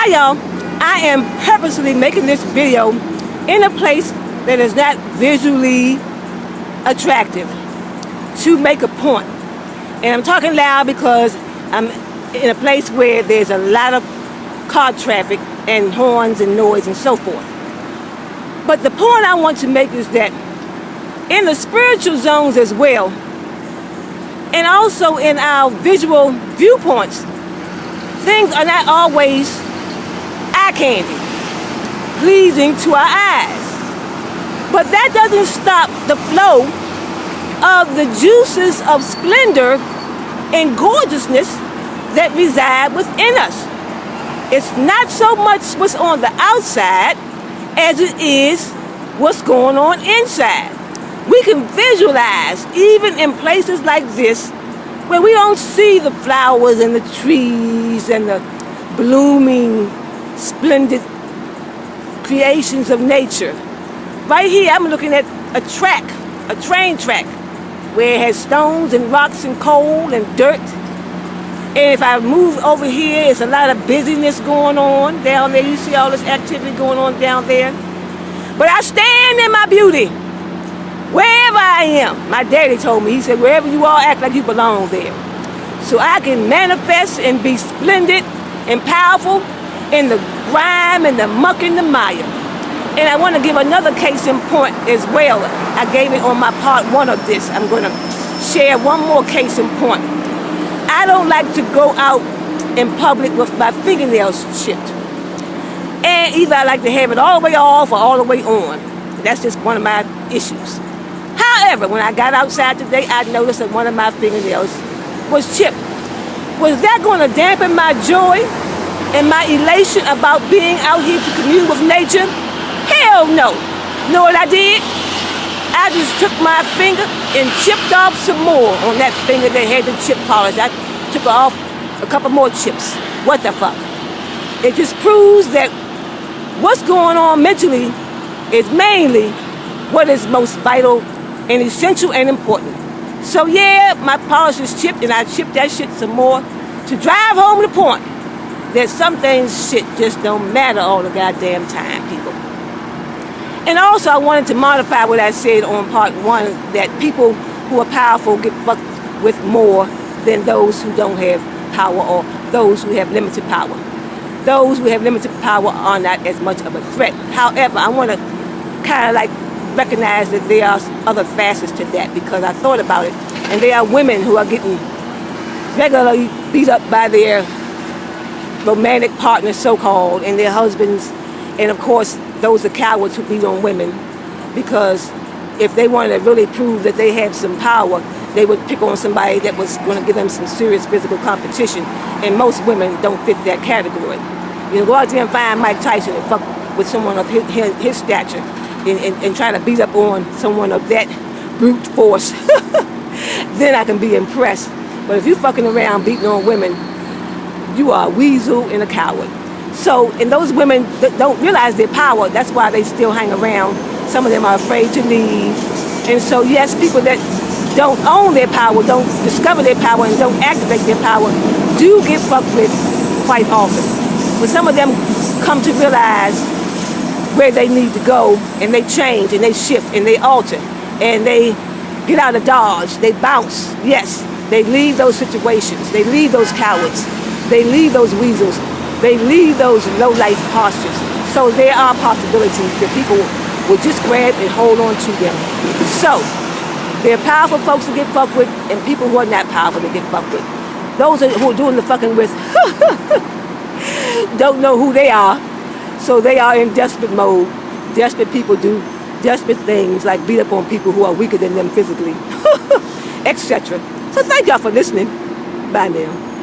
Hi y'all, I am purposely making this video in a place that is not visually attractive to make a point. And I'm talking loud because I'm in a place where there's a lot of car traffic and horns and noise and so forth. But the point I want to make is that in the spiritual zones as well, and also in our visual viewpoints, things are not always eye candy, pleasing to our eyes. But that doesn't stop the flow of the juices of splendor and gorgeousness that reside within us. It's not so much what's on the outside as it is what's going on inside. We can visualize, even in places like this, where we don't see the flowers and the trees and the blooming, splendid creations of nature. Right here, I'm looking at a train track, where it has stones and rocks and coal and dirt. And if I move over here, it's a lot of busyness going on down there. You see all this activity going on down there. But I stand in my beauty. Wherever I am, my daddy told me, he said, wherever you are, act like you belong there. So I can manifest and be splendid and powerful in the grime and the muck and the mire. And I want to give another case in point as well. I gave it on my part one of this. I'm going to share one more case in point. I don't like to go out in public with my fingernails chipped. And either I like to have it all the way off or all the way on. That's just one of my issues. However, when I got outside today, I noticed that one of my fingernails was chipped. Was that going to dampen my joy and my elation about being out here to commune with nature? Hell no. You know what I did? I just took my finger and chipped off some more on that finger that had the chip polish. I took off a couple more chips. What the fuck? It just proves that what's going on mentally is mainly what is most vital and essential and important. So yeah, my polish is chipped, and I chipped that shit some more to drive home the point that some things shit just don't matter all the goddamn time, people. And also I wanted to modify what I said on part one, that people who are powerful get fucked with more than those who don't have power, or those who have limited power. Those who have limited power are not as much of a threat. However, I want to kind of like recognize that there are other facets to that, because I thought about it, and there are women who are getting regularly beat up by their romantic partners, so-called, and their husbands, and of course those are cowards who beat on women, because if they wanted to really prove that they had some power, they would pick on somebody that was going to give them some serious physical competition, and most women don't fit that category. You know, go out there and find Mike Tyson and fuck with someone of his stature, and try to beat up on someone of that brute force. Then I can be impressed. But if you fucking around beating on women, you are a weasel and a coward. So, and those women that don't realize their power, that's why they still hang around. Some of them are afraid to leave. And so yes, people that don't own their power, don't discover their power, and don't activate their power, do get fucked with quite often. But some of them come to realize where they need to go, and they change, and they shift, and they alter, and they get out of dodge, they bounce. Yes, they leave those situations, they leave those cowards, they leave those weasels, they leave those low-life postures. So there are possibilities that people will just grab and hold on to them. So there are powerful folks to get fucked with, and people who are not powerful to get fucked with. Those who are doing the fucking with don't know who they are. So they are in desperate mode. Desperate people do desperate things, like beat up on people who are weaker than them physically, etc. So thank y'all for listening. Bye now.